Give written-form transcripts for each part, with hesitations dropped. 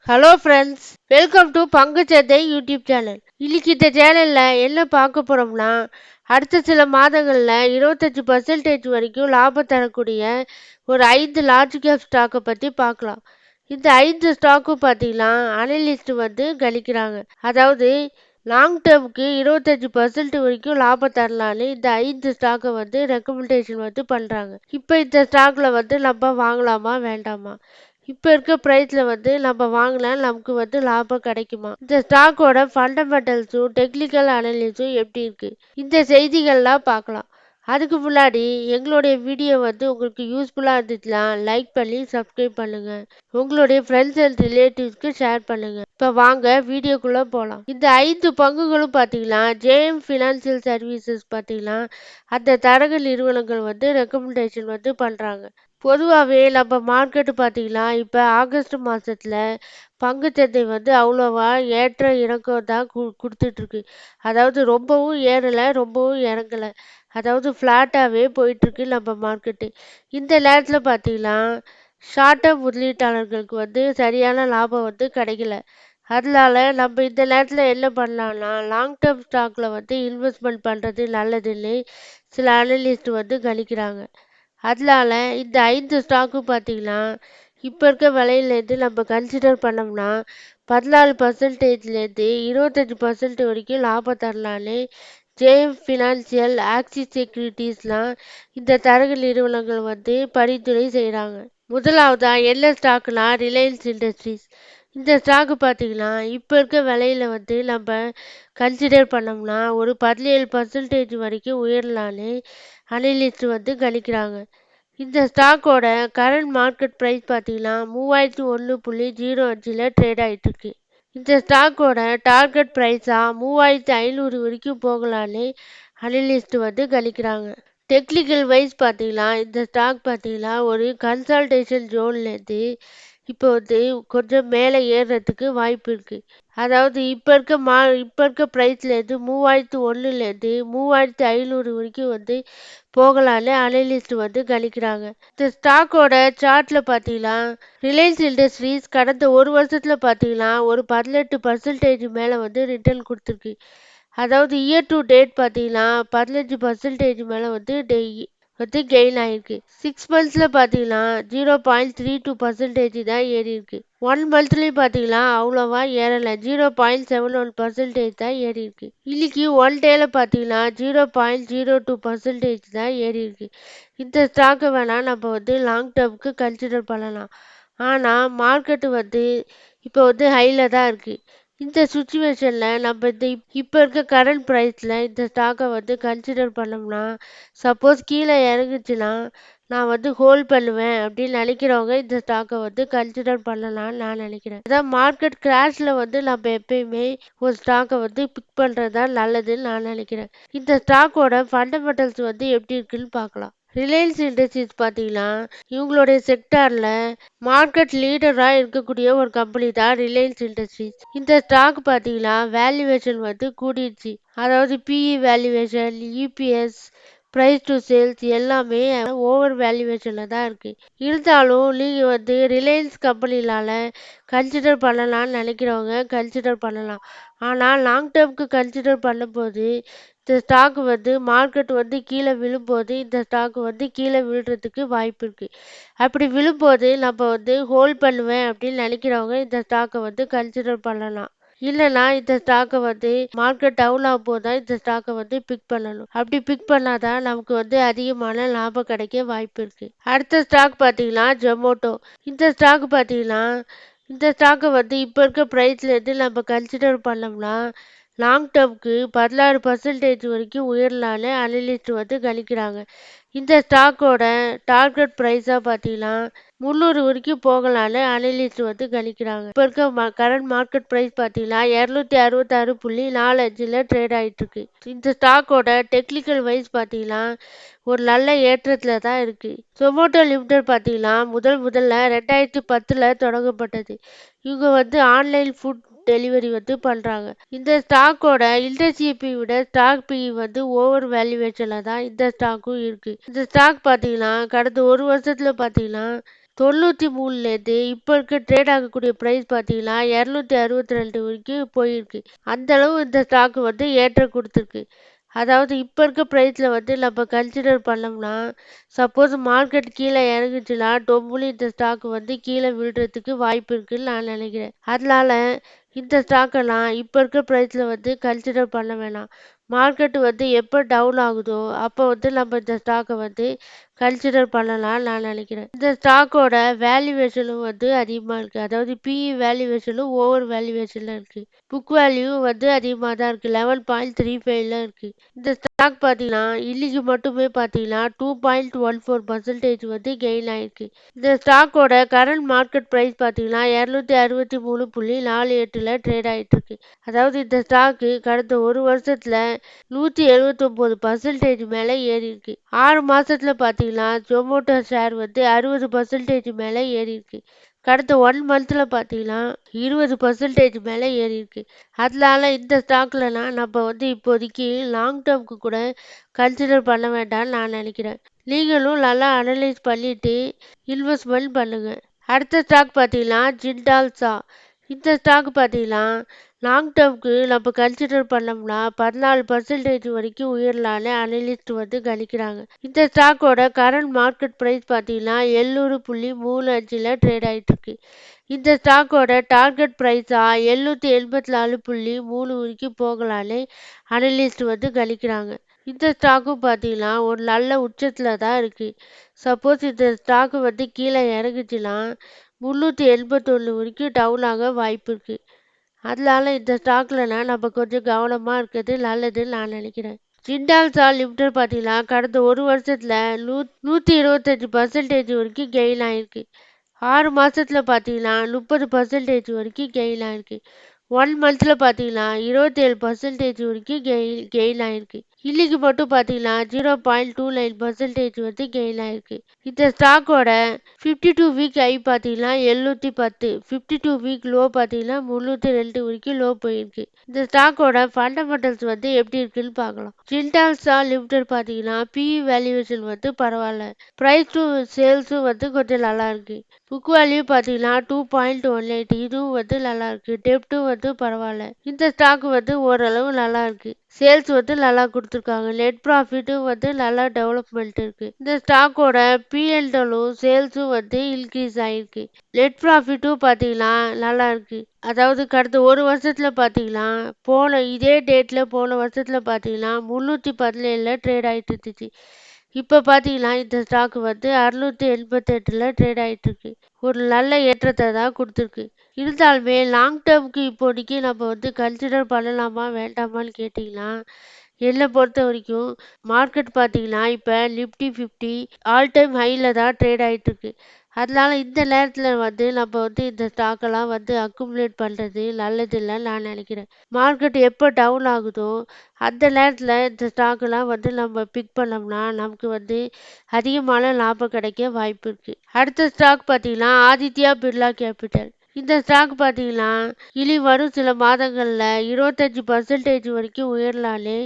Hello friends, welcome to பங்குச்சந்தை YouTube channel. இன்னைக்கு இந்த சேனல்ல என்ன பார்க்க போறோம்னா, அடுத்த சில மாதங்கள்ல 25% வரைக்கும் லாபம் தரக்கூடிய ஒரு 5 லார்ஜ் கேப் ஸ்டாக்கை பத்தி பார்க்கலாம். இந்த 5 ஸ்டாக்கும் பார்த்தீங்கன்னா அனலிஸ்ட் கணிக்கிறாங்க. அதாவது லாங் டேர்முக்கு 25% வரைக்கும் லாபம் தரலான்னு இந்த 5 ஸ்டாக்கை ரெக்கமெண்டேஷன் பண்றாங்க. இப்போ இந்த ஸ்டாக்ல நம்ம வாங்கலாமா வேண்டாமா, இப்போ இருக்க ப்ரைஸில் நம்ம வாங்கினா நமக்கு லாபம் கிடைக்குமா, இந்த ஸ்டாக்கோட ஃபண்டமெண்டல்ஸும் டெக்னிக்கல் அனலிஸும் எப்படி இருக்குது, இந்த செய்திகள்லாம் பார்க்கலாம். அதுக்கு முன்னாடி எங்களுடைய வீடியோ உங்களுக்கு யூஸ்ஃபுல்லாக இருந்துச்சுன்னா லைக் பண்ணி சப்ஸ்கிரைப் பண்ணுங்கள். உங்களுடைய ஃப்ரெண்ட்ஸ் அண்ட் ரிலேட்டிவ்ஸ்க்கு ஷேர் பண்ணுங்கள். இப்போ வாங்க வீடியோக்குள்ளே போகலாம். இந்த 5 பங்குகளும் பார்த்தீங்கன்னா ஜேஎம் ஃபினான்சியல் சர்வீசஸ் பார்த்தீங்கன்னா அந்த தரகு நிறுவனங்கள் ரெக்கமெண்டேஷன் பண்ணுறாங்க. பொதுவாகவே நம்ம மார்க்கெட்டு பார்த்தீங்கன்னா இப்போ ஆகஸ்ட் மாதத்தில் பங்குச்சந்தை அவ்வளோவா ஏற்ற இறக்கம் தான் கொடுத்துட்ருக்கு. அதாவது ரொம்பவும் ஏறலை, ரொம்பவும் இறங்கலை. அதாவது ஃப்ளாட்டாகவே போயிட்டுருக்கு நம்ம மார்க்கெட்டு. இந்த நேரத்தில் பார்த்தீங்கன்னா ஷார்ட் டேர்ம் முதலீட்டாளர்களுக்கு சரியான லாபம் கிடைக்கல. அதனால நம்ம இந்த நேரத்தில் என்ன பண்ணலாம்னா லாங் டேர்ம் ஸ்டாக்கில் இன்வெஸ்ட்மெண்ட் பண்ணுறது நல்லதுன்னு சில அனலிஸ்ட் கணிக்கிறாங்க. அதனால இந்த 5 ஸ்டாக்கும் பார்த்தீங்கன்னா இப்போ இருக்க விலையிலேருந்து நம்ம கன்சிடர் பண்ணோம்னா 14%லேருந்து 25% வரைக்கும் லாபம் தரலான்னு ஜேஎம் ஃபினான்சியல், ஆக்சிஸ் செக்யூரிட்டிஸ்லாம் இந்த தரகு நிறுவனங்கள் பரிந்துரை செய்கிறாங்க. முதலாவதா என்ன ஸ்டாக்னா ரிலையன்ஸ் இண்டஸ்ட்ரீஸ். இந்த ஸ்டாக்கு பார்த்தீங்கன்னா இப்போ இருக்க விலையில நம்ம கன்சிடர் பண்ணோம்னா ஒரு 17% வரைக்கும் உயரலான்னு அனலிஸ்ட் கணிக்கிறாங்க. இந்த ஸ்டாக்கோட கரண்ட் மார்க்கெட் ப்ரைஸ் பார்த்தீங்கன்னா 3001.05 ட்ரேட் ஆகிட்டு இருக்கு. இந்த ஸ்டாக்கோட டார்கெட் ப்ரைஸாக 3500 வரைக்கும் போகலான்னு அனலிஸ்ட் கணிக்கிறாங்க. டெக்னிக்கல் வைஸ் பார்த்தீங்கன்னா இந்த ஸ்டாக் பார்த்தீங்கன்னா ஒரு கன்சல்டேஷன் ஜோன்லேருந்து இப்போ கொஞ்சம் மேலே ஏறுறதுக்கு வாய்ப்பு இருக்குது. அதாவது இப்போ இருக்க ப்ரைஸ்லேருந்து 3001லேருந்து 3500 வரைக்கும் போகலான்னு அனலிஸ்ட் கணிக்கிறாங்க. இந்த ஸ்டாக்கோட சார்ட்டில் பார்த்தீங்கன்னா ரிலையன்ஸ் இண்டஸ்ட்ரீஸ் கடந்த ஒரு வருஷத்தில் பார்த்தீங்கன்னா ஒரு 18% மேலே ரிட்டர்ன் கொடுத்துருக்கு. அதாவது இயர் டு டேட் பார்த்தீங்கன்னா 15% மேலே கெயின் ஆயிருக்கு. 6 மந்த்ஸில் பார்த்தீங்கன்னா 0.32% தான் ஏறி இருக்கு. 1 மந்த்லேயும் பார்த்தீங்கன்னா அவ்வளோவா ஏறலை, 0.71% தான் ஏறி இருக்கு. இன்னைக்கு 1 டேல பார்த்தீங்கன்னா 0.02% தான் ஏறி இருக்கு. இந்த ஸ்டாக்கை வேணால் நம்ம லாங் டேர்முக்கு கன்சிடர் பண்ணலாம். ஆனால் மார்க்கெட்டு இப்போ ஹையில் தான் இருக்குது. இந்த சுச்சுவேஷனில் நம்ம இப்போ இருக்க கரண்ட் ப்ரைஸில் இந்த ஸ்டாக்கை கன்சிடர் பண்ணோம்னா சப்போஸ் கீழே இறங்குச்சுன்னா நான் ஹோல்ட் பண்ணுவேன் அப்படின்னு நினைக்கிறவங்க இந்த ஸ்டாக்கை கன்சிடர் பண்ணலாம்னு நான் நினைக்கிறேன். அதான் மார்க்கெட் கிராஷில் நம்ம எப்பயுமே ஒரு ஸ்டாக்கை பிக் பண்ணுறது தான் நல்லதுன்னு நான் நினைக்கிறேன். இந்த ஸ்டாக்கோட ஃபண்டமெண்டல்ஸ் எப்படி இருக்குன்னு பார்க்கலாம். ரிலையன்ஸ் இண்டஸ்ட்ரீஸ் பார்த்தீங்கன்னா இவங்களுடைய செக்டாரில் மார்க்கெட் லீடராக இருக்கக்கூடிய ஒரு கம்பெனி தான் ரிலையன்ஸ் இண்டஸ்ட்ரீஸ். இந்த ஸ்டாக் பார்த்தீங்கன்னா வேல்யூவேஷன் கூடிடுச்சு. அதாவது PE valuation, EPS, price to sales எல்லாமே ஓவர் வேல்யூவேஷனில் தான் இருக்குது. இருந்தாலும் நீங்கள் ரிலையன்ஸ் கம்பெனிலால் கன்சிடர் பண்ணலான்னு நினைக்கிறவங்க கன்சிடர் பண்ணலாம். ஆனால் லாங் டேர்முக்கு கன்சிடர் பண்ணும்போது இந்த ஸ்டாக் மார்க்கெட் கீழே விழும்போது இந்த ஸ்டாக் கீழே விழுறதுக்கு வாய்ப்பு இருக்குது. அப்படி விழும்போது நம்ம ஹோல்ட் பண்ணுவேன் அப்படின்னு நினைக்கிறவங்க இந்த ஸ்டாக்கை கன்சிடர் பண்ணலாம். இல்லைனா இந்த ஸ்டாக்கை மார்க்கெட் டவுன் ஆகும் போது தான் இந்த ஸ்டாக்கை பிக் பண்ணணும். அப்படி பிக் பண்ணாதான் நமக்கு அதிகமான லாபம் கிடைக்க வாய்ப்பு இருக்கு. அடுத்த ஸ்டாக் பார்த்தீங்கன்னா ஜொமோட்டோ. இந்த ஸ்டாக் பார்த்தீங்கன்னா இந்த ஸ்டாக்கை இப்போ இருக்க ப்ரைஸ்லேருந்து நம்ம கன்சிடர் பண்ணோம்னா லாங் டேர்முக்கு 16% வரைக்கும் உயரலான்னு அனலிஸ்ட் கணிக்கிறாங்க. இந்த ஸ்டாக்கோட டார்கெட் ப்ரைஸாக பார்த்தீங்கன்னா 300 வரைக்கும் போகலான்னு அனலிஸ்ட் கணிக்கிறாங்க. இப்போ இருக்க கரண்ட் மார்க்கெட் ப்ரைஸ் பார்த்தீங்கன்னா 266.45 ட்ரேட் ஆகிட்டு இருக்கு. இந்த ஸ்டாக்கோட டெக்னிக்கல் வைஸ் பார்த்தீங்கன்னா ஒரு நல்ல ஏற்றத்தில் தான் இருக்குது. ஜொமோட்டோ லிமிடெட் பார்த்தீங்கன்னா முதல்ல 2010 தொடங்கப்பட்டது. இவங்க ஆன்லைன் ஃபுட் டெலிவரி பண்ணுறாங்க. இந்த ஸ்டாக்கோட இண்டஸ்ட்ரி விட ஸ்டாக் பி ஓவர் வேல்யூவேஷனில் தான் இந்த ஸ்டாக்கும் இருக்குது. இந்த ஸ்டாக் பார்த்தீங்கன்னா கடந்த ஒரு வருஷத்தில் பார்த்தீங்கன்னா 93லேருந்து இப்போ இருக்க ட்ரேட் ஆகக்கூடிய ப்ரைஸ் பார்த்தீங்கன்னா 262 வரைக்கும் போயிருக்கு. அந்த அளவு இந்த ஸ்டாக் வந்து ஏற்றம் கொடுத்துருக்கு. அதாவது இப்போ இருக்க ப்ரைஸில் வந்து நம்ம கன்சிடர் பண்ணோம்னா, சப்போஸ் மார்க்கெட் கீழே இறங்குச்சுன்னா டொம்புலி இந்த ஸ்டாக் வந்து கீழே விழுறதுக்கு வாய்ப்பு இருக்குன்னு நான் நினைக்கிறேன். அதனால இந்த ஸ்டாக்கெல்லாம் இப்போ இருக்க ப்ரைஸில் வந்து கன்சிடர் பண்ண வேணாம். மார்க்கெட் வந்து எப்போ டவுன் ஆகுதோ அப்போ வந்து நம்ம இந்த ஸ்டாக்கை வந்து கன்சிடர் பண்ணலாம்னு நான் நினைக்கிறேன். இந்த ஸ்டாக்கோட வேல்யூவேஷனும் வந்து அதிகமாக இருக்குது. அதாவது பிஇ வேல்யூவேஷனும் ஓவர் வேல்யூவேஷனில் இருக்குது. புக் வேல்யூ வந்து அதிகமாக தான் இருக்குது. 11.35ல இருக்குது. இந்த ஸ்டாக் பார்த்தீங்கன்னா இன்னைக்கு மட்டுமே பார்த்தீங்கன்னா 2.14% வந்து கெயின் ஆயிருக்கு. இந்த ஸ்டாக்கோட கரண்ட் மார்க்கெட் ப்ரைஸ் பார்த்தீங்கன்னா 263.48ல ட்ரேட் ஆகிட்டு இருக்கு. அதாவது இந்த ஸ்டாக்கு கடந்த ஒரு வருஷத்துல 179% மேலே ஏறி இருக்கு. 6 மாசத்துல பார்த்தீங்கன்னா ஜொமேட்டோ ஷேர் வந்து 60% மேலே ஏறி இருக்கு. கடந்த 1 மந்த்தில் பார்த்தீங்கன்னா 20% மேலே ஏறி இருக்கு. அதனால இந்த ஸ்டாக்லலாம் நம்ம வந்து இப்போதைக்கு லாங் டேர்முக்கு கூட கன்சிடர் பண்ண வேண்டாம்னு நான் நினைக்கிறேன். நீங்களும் நல்லா அனலைஸ் பண்ணிட்டு இன்வெஸ்ட்மெண்ட் பண்ணுங்க. அடுத்த ஸ்டாக் பார்த்தீங்கன்னா ஜிண்டால்ஸா. இந்த ஸ்டாக் பார்த்தீங்கன்னா லாங் டேர்முக்கு நம்ம கன்சிடர் பண்ணோம்னா 14% வரைக்கும் உயரலான்னு அனலிஸ்ட் வந்து கணிக்கிறாங்க. இந்த ஸ்டாக்கோட கரண்ட் மார்க்கெட் ப்ரைஸ் பார்த்தீங்கன்னா 700.35ல ட்ரேட் ஆகிட்டு இருக்கு. இந்த ஸ்டாக்கோட டார்கெட் ப்ரைஸா 784.3 வரைக்கும் போகலான்னு அனலிஸ்ட் வந்து கணிக்கிறாங்க. இந்த ஸ்டாக்கும் பார்த்தீங்கன்னா ஒரு நல்ல உச்சத்தில் தான் இருக்குது. சப்போஸ் இந்த ஸ்டாக்கு வந்து கீழே இறங்குச்சுன்னா 381 வரைக்கும் டவுன் ஆக வாய்ப்பு இருக்குது. அதனால இந்த ஸ்டாக்லலாம் நம்ம கொஞ்சம் கவனமாக இருக்கிறது நல்லதுன்னு நான் நினைக்கிறேன். ஜிண்டால்ஸா லிமிடெட் பார்த்தீங்கன்னா கடந்த ஒரு வருஷத்தில் 125% வரைக்கும் கெயின் ஆயிருக்கு. 6 மாசத்துல பார்த்தீங்கன்னா 30% வரைக்கும் கெயின் ஆயிருக்கு. 1 மந்த்தில் பார்த்தீங்கன்னா 27% வரைக்கும் கெயின் ஆயிருக்கு. இன்னைக்கு மட்டும் பார்த்தீங்கன்னா 0.29% வந்து கெயின் ஆயிருக்கு. இந்த ஸ்டாக்கோட 52 வீக் ஹை பார்த்தீங்கன்னா 710, 52 வீக் லோ பார்த்தீங்கன்னா 302 வரைக்கும் லோ போயிருக்கு. இந்த ஸ்டாக்கோட ஃபண்டமெண்டல்ஸ் வந்து எப்படி இருக்குன்னு பார்க்கலாம். ஜிண்டால்ஸா லிமிடெட் பார்த்தீங்கன்னா பிஇ வேல்யூவேஷன் வந்து பரவாயில்ல. ப்ரைஸ் டு சேல்ஸும் வந்து கொஞ்சம் நல்லா இருக்கு. புக் வேல்யூ பார்த்தீங்கன்னா 2.18, இதுவும் வந்து நல்லா இருக்கு. டெப்ட்டும் வந்து பரவாயில்ல. இந்த ஸ்டாக் வந்து ஓரளவு நல்லா இருக்கு. சேல்ஸ் வந்து நல்லா கொடுத்துருக்காங்க. நெட் ப்ராஃபிட்டும் வந்து நல்லா டெவலப்மெண்ட் இருக்கு. இந்த ஸ்டாக்கோட பிஎன்டலும் சேல்ஸும் வந்து இன்க்ரீஸ் ஆயிருக்கு. நெட் ப்ராஃபிட்டும் பார்த்தீங்கன்னா நல்லா இருக்கு. அதாவது கடந்த ஒரு வருஷத்துல பார்த்தீங்கன்னா இதே டேட்ல போன வருஷத்துல பார்த்தீங்கன்னா 317ல ட்ரேட் ஆயிட்டு இருந்துச்சு. இப்போ பார்த்தீங்கன்னா இந்த ஸ்டாக் வந்து 688ல ட்ரேட் ஆயிட்டு இருக்கு. ஒரு நல்ல ஏற்றத்தை தான் கொடுத்துருக்கு. இருந்தாலுமே லாங் டேர்முக்கு இப்போதைக்கு நம்ம வந்து கன்சிடர் பண்ணலாமா வேண்டாமான்னு கேட்டிங்கன்னா, என்னை பொறுத்த வரைக்கும் மார்க்கெட் பார்த்தீங்கன்னா இப்போ நிஃப்டி 50 ஆல் டைம் ஹையில் தான் ட்ரேட் ஆகிட்டு இருக்கு. அதனால இந்த நேரத்தில் வந்து நம்ம வந்து இந்த ஸ்டாக்கெல்லாம் வந்து அக்குமுலேட் பண்ணுறது நல்லது இல்லைன்னு நான் நினைக்கிறேன். மார்க்கெட் எப்போ டவுன் ஆகுதோ அந்த நேரத்தில் இந்த ஸ்டாக்கெல்லாம் வந்து நம்ம பிக் பண்ணோம்னா நமக்கு வந்து அதிகமான லாபம் கிடைக்க வாய்ப்பு இருக்குது. அடுத்த ஸ்டாக் பார்த்தீங்கன்னா ஆதித்யா பிர்லா கேபிட்டல். இந்த ஸ்டாக் பார்த்தீங்கன்னா இனி வரும் சில மாதங்களில் 25% வரைக்கும் உயரலான்னு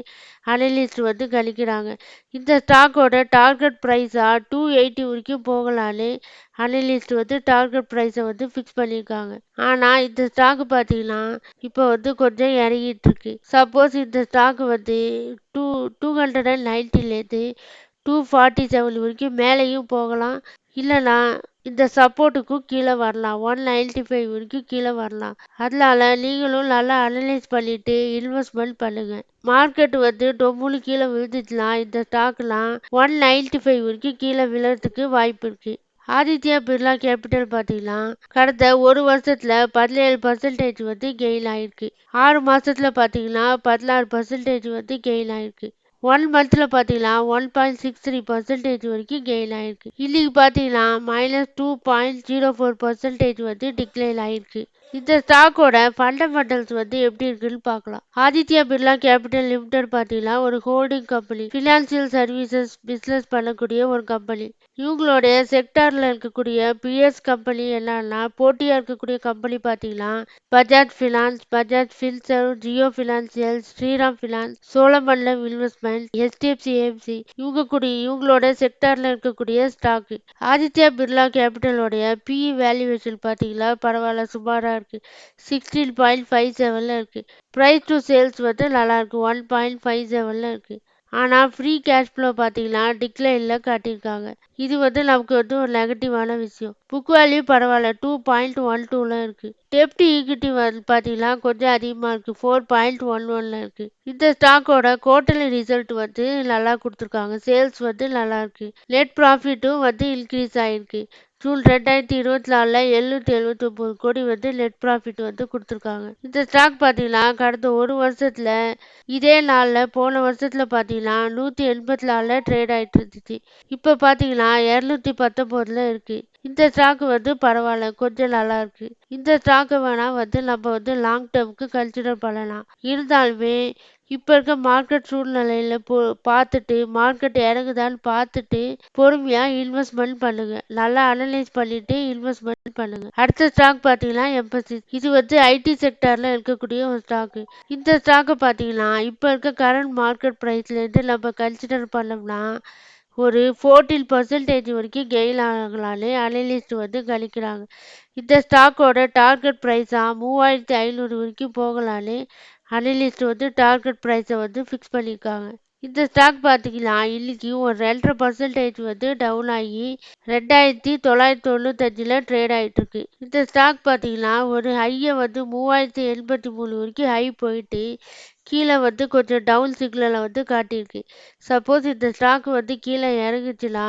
அனலிஸ்ட் வந்து கணிக்கிறாங்க. இந்த ஸ்டாக்கோட டார்கெட் ப்ரைஸா 280 வரைக்கும் போகலான்னு அனலிஸ்ட் வந்து டார்கெட் ப்ரைஸை வந்து ஃபிக்ஸ் பண்ணியிருக்காங்க. ஆனால் இந்த ஸ்டாக் பார்த்தீங்கன்னா இப்போ வந்து கொஞ்சம் இறங்கிட்டு இருக்கு. சப்போஸ் இந்த ஸ்டாக் வந்து 290லேருந்து 247 வரைக்கும் மேலேயும் போகலாம். இல்லைனா இந்த சப்போர்ட்டுக்கும் கீழே வரலாம். 195 வரைக்கும் கீழே வரலாம். அதனால நீங்களும் நல்லா அனலைஸ் பண்ணிட்டு இன்வெஸ்ட்மெண்ட் பண்ணுங்க. மார்க்கெட் வந்து டொம்முன்னு கீழே விழுந்துச்சுன்னா இந்த ஸ்டாக்லாம் 195 வரைக்கும் கீழே விழுறதுக்கு வாய்ப்பு இருக்கு. ஆதித்யா பிர்லா கேபிட்டல் பார்த்தீங்கன்னா கடந்த ஒரு வருஷத்துல 17% வந்து கெயின் ஆயிருக்கு. 6 மாசத்துல பார்த்தீங்கன்னா 16% வந்து கெயின் ஆயிருக்கு. 1 மந்த்தில் பார்த்தீங்கன்னா 1.63% வரைக்கும் கெயின் ஆயிருக்கு. இன்னைக்கு பார்த்தீங்கன்னா -2.04% வந்து டிக்ளைன் ஆயிருக்கு. இந்த ஸ்டாக்கோட ஃபண்டமெண்டல்ஸ் வந்து எப்படி இருக்குன்னு பார்க்கலாம். ஆதித்யா பிர்லா கேபிட்டல் லிமிடெட் பார்த்தீங்கன்னா ஒரு holding company, financial services business பண்ணக்கூடிய ஒரு கம்பெனி. இவங்களுடைய செக்டார்ல இருக்கக்கூடிய பிஎஸ் கம்பெனி என்னன்னா போட்டியா இருக்கக்கூடிய கம்பெனி பார்த்தீங்கன்னா Bajaj finance, Bajaj Finserv, Jio financial, Shriram finance, Cholamandalam investment, HDFC AMC இவங்களோட செக்டார்ல இருக்கக்கூடிய ஸ்டாக். ஆதித்யா பிர்லா கேபிட்டலோடைய PE வேல்யூவேஷன் பார்த்தீங்கன்னா பரவாயில்ல, சுமாராக இருக்கு. 16.57ல் இருக்கு. ப்ரைஸ் டு சேல்ஸ் வந்து நல்லா இருக்கு, 1.57ல் இருக்கு. ஆனால் ஃப்ரீ கேஷ் ஃப்ளோ பார்த்தீங்கன்னா டிக்ளைனில் காட்டியிருக்காங்க. இது வந்து நமக்கு வந்து ஒரு நெகட்டிவான விஷயம். புக் வேல்யூ பரவாயில்ல, 2.12ல் இருக்கு. டெப்ட் ஈக்விட்டி வந்து பார்த்தீங்கன்னா கொஞ்சம் அதிகமாக இருக்கு, 4.11ல் இருக்கு. இந்த ஸ்டாக்கோட குவார்டர்லி ரிசல்ட் வந்து நல்லா கொடுத்துருக்காங்க. சேல்ஸ் வந்து நல்லா இருக்கு. நெட் ப்ராஃபிட்டும் வந்து இன்க்ரீஸ் ஆயிருக்கு. ஜூன் 2024ல் 779 கோடி வந்து நெட் ப்ராஃபிட் வந்து கொடுத்துருக்காங்க. இந்த ஸ்டாக் பார்த்தீங்கன்னா கடந்த ஒரு வருஷத்துல இதே நாளில் போன வருஷத்துல பார்த்தீங்கன்னா 184ல் ட்ரேட் ஆயிட்டு இருந்துச்சு. இப்போ பார்த்தீங்கன்னா 219ல் இருக்கு. இந்த ஸ்டாக் வந்து பரவாயில்ல, கொஞ்சம் நல்லா இருக்கு. இந்த ஸ்டாக்கை வேணா வந்து நம்ம வந்து லாங் டேர்முக்கு கன்சிடர் பண்ணலாம். இருந்தாலுமே இப்போ இருக்க மார்க்கெட் சூழ்நிலையில பார்த்துட்டு மார்க்கெட் இறங்குதான்னு பார்த்துட்டு பொறுமையாக இன்வெஸ்ட்மெண்ட் பண்ணுங்க. நல்லா அனலைஸ் பண்ணிட்டு இன்வெஸ்ட்மெண்ட் பண்ணுங்க. அடுத்த ஸ்டாக் பார்த்தீங்கன்னா எம்பசிஸ். இது வந்து ஐடி செக்டார்ல இருக்கக்கூடிய ஒரு ஸ்டாக். இந்த ஸ்டாக்கை பார்த்தீங்கன்னா இப்போ இருக்க கரண்ட் மார்க்கெட் ப்ரைஸ்லேருந்து நம்ம கன்சிடர் பண்ணோம்னா ஒரு 14% வரைக்கும் கெயின் ஆகலான்னு அனலிஸ்ட் வந்து கணிக்கிறாங்க. இந்த ஸ்டாக்கோட டார்கெட் ப்ரைஸாக 3500 வரைக்கும் போகலான்னு அனலிஸ்ட் வந்து டார்கெட் ப்ரைஸை வந்து ஃபிக்ஸ் பண்ணியிருக்காங்க. இந்த ஸ்டாக் பார்த்தீங்கன்னா இன்னைக்கு ஒரு 2.5% வந்து டவுன் ஆகி 2995ல் ட்ரேட் ஆகிட்டு இருக்கு. இந்த ஸ்டாக் பார்த்தீங்கன்னா ஒரு ஹையை வந்து 3083 வரைக்கும் ஹை போயிட்டு கீழே வந்து கொஞ்சம் டவுன் சிக்னலை வந்து காட்டியிருக்கு. சப்போஸ் இந்த ஸ்டாக் வந்து கீழே இறங்குச்சுன்னா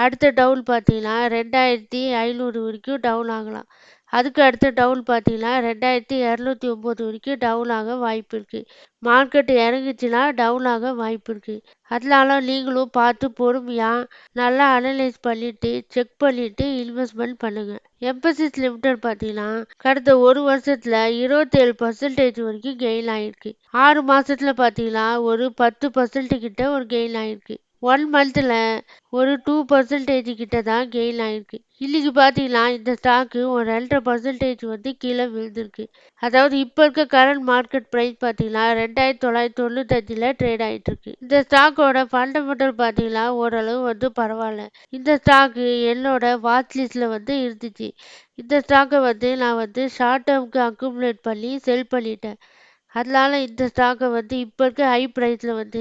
அடுத்த டவுன் பார்த்தீங்கன்னா 2500 வரைக்கும் டவுன் ஆகலாம். அதுக்கு அடுத்த டவுன் பார்த்தீங்கன்னா 2209 வரைக்கும் டவுன் ஆக வாய்ப்பு இருக்கு. மார்க்கெட் இறங்குச்சுன்னா டவுன் ஆக வாய்ப்பு இருக்கு. அதனால நீங்களும் பார்த்து பொறுமையாக நல்லா அனலைஸ் பண்ணிட்டு செக் பண்ணிட்டு இன்வெஸ்ட்மெண்ட் பண்ணுங்க. எம்பசிஸ் லிமிடெட் பார்த்தீங்கன்னா கடந்த ஒரு வருஷத்துல 27% வரைக்கும் கெயின் ஆயிருக்கு. 6 மாசத்துல பார்த்தீங்கன்னா ஒரு 10% கிட்ட ஒரு கெயின் ஆயிருக்கு. 1 மந்த்ல ஒரு 2% கிட்ட தான் கெயின் ஆயிருக்கு. இன்னைக்கு பார்த்தீங்கன்னா இந்த ஸ்டாக்கு ஒரு 2.5% வந்து கீழே விழுந்திருக்கு. அதாவது இப்போ இருக்க கரண்ட் மார்க்கெட் ப்ரைஸ் பார்த்தீங்கன்னா 2995ல் ட்ரேட் ஆகிட்டு இருக்கு. இந்த ஸ்டாக்கோட ஃபண்டமெண்டல் பார்த்தீங்கன்னா ஓரளவு வந்து பரவாயில்ல. இந்த ஸ்டாக்கு என்னோட வாட்ச் லிஸ்ட்ல வந்து இருந்துச்சு. இந்த ஸ்டாக்கை வந்து நான் வந்து ஷார்ட் டேர்முக்கு அக்குமுலேட் பண்ணி செல் பண்ணிட்டேன். அதனால இந்த ஸ்டாக்கை வந்து இப்போ இருக்க ஹை ப்ரைஸில் வந்து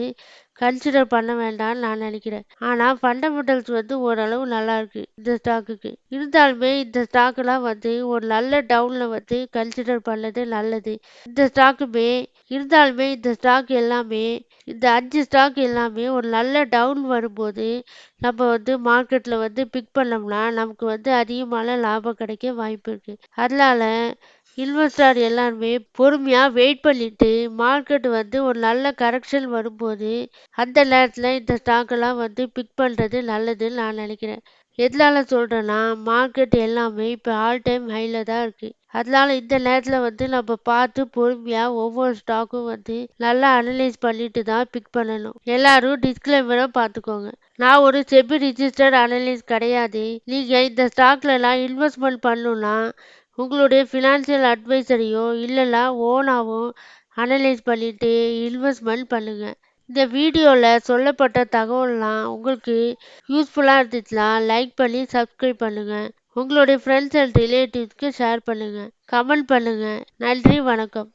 கன்சிடர் பண்ண வேண்டாம்னு நான் நினைக்கிறேன். ஆனால் ஃபண்டமெண்டல்ஸ் வந்து ஓரளவு நல்லா இருக்கு இந்த ஸ்டாக்குக்கு. இருந்தாலுமே இந்த ஸ்டாக்கெல்லாம் வந்து ஒரு நல்ல டவுனில் வந்து கன்சிடர் பண்ணது நல்லது. இந்த ஸ்டாக்குமே இருந்தாலுமே இந்த ஸ்டாக் எல்லாமே இந்த 5 ஸ்டாக் எல்லாமே ஒரு நல்ல டவுன் வரும்போது நம்ம வந்து மார்க்கெட்டில் வந்து பிக் பண்ணோம்னா நமக்கு வந்து அதிகமான லாபம் கிடைக்க வாய்ப்பு இருக்கு. அதனால இன்வெஸ்டர் எல்லாருமே பொறுமையாக வெயிட் பண்ணிட்டு மார்க்கெட் வந்து ஒரு நல்ல கரெக்ஷன் வரும்போது அந்த நேரத்தில் இந்த ஸ்டாக்கெல்லாம் வந்து பிக் பண்ணுறது நல்லதுன்னு நான் நினைக்கிறேன். எதனால சொல்கிறேன்னா மார்க்கெட் எல்லாமே இப்போ ஆல் டைம் ஹையில் தான் இருக்குது. அதனால இந்த நேரத்தில் வந்து நம்ம பார்த்து பொறுமையாக ஒவ்வொரு ஸ்டாக்கும் வந்து நல்லா அனலைஸ் பண்ணிட்டு தான் பிக் பண்ணணும். எல்லாரும் டிஸ்க்ளைமரை பார்த்துக்கோங்க. நான் ஒரு செபி ரிஜிஸ்டர்ட் அனலிஸ்ட் கிடையாது. நீங்கள் இந்த ஸ்டாக்லலாம் இன்வெஸ்ட்மெண்ட் பண்ணணுன்னா உங்களுடைய ஃபினான்ஷியல் அட்வைசரையோ இல்லைனா ஓனாவோ அனலைஸ் பண்ணிவிட்டு இன்வெஸ்ட்மெண்ட் பண்ணுங்கள். இந்த வீடியோவில் சொல்லப்பட்ட தகவல்லாம் உங்களுக்கு யூஸ்ஃபுல்லாக இருந்துச்சுன்னா லைக் பண்ணி சப்ஸ்கிரைப் பண்ணுங்கள். உங்களுடைய ஃப்ரெண்ட்ஸ் அண்ட் ரிலேட்டிவ்ஸ்க்கு ஷேர் பண்ணுங்கள். கமெண்ட் பண்ணுங்கள். நன்றி, வணக்கம்.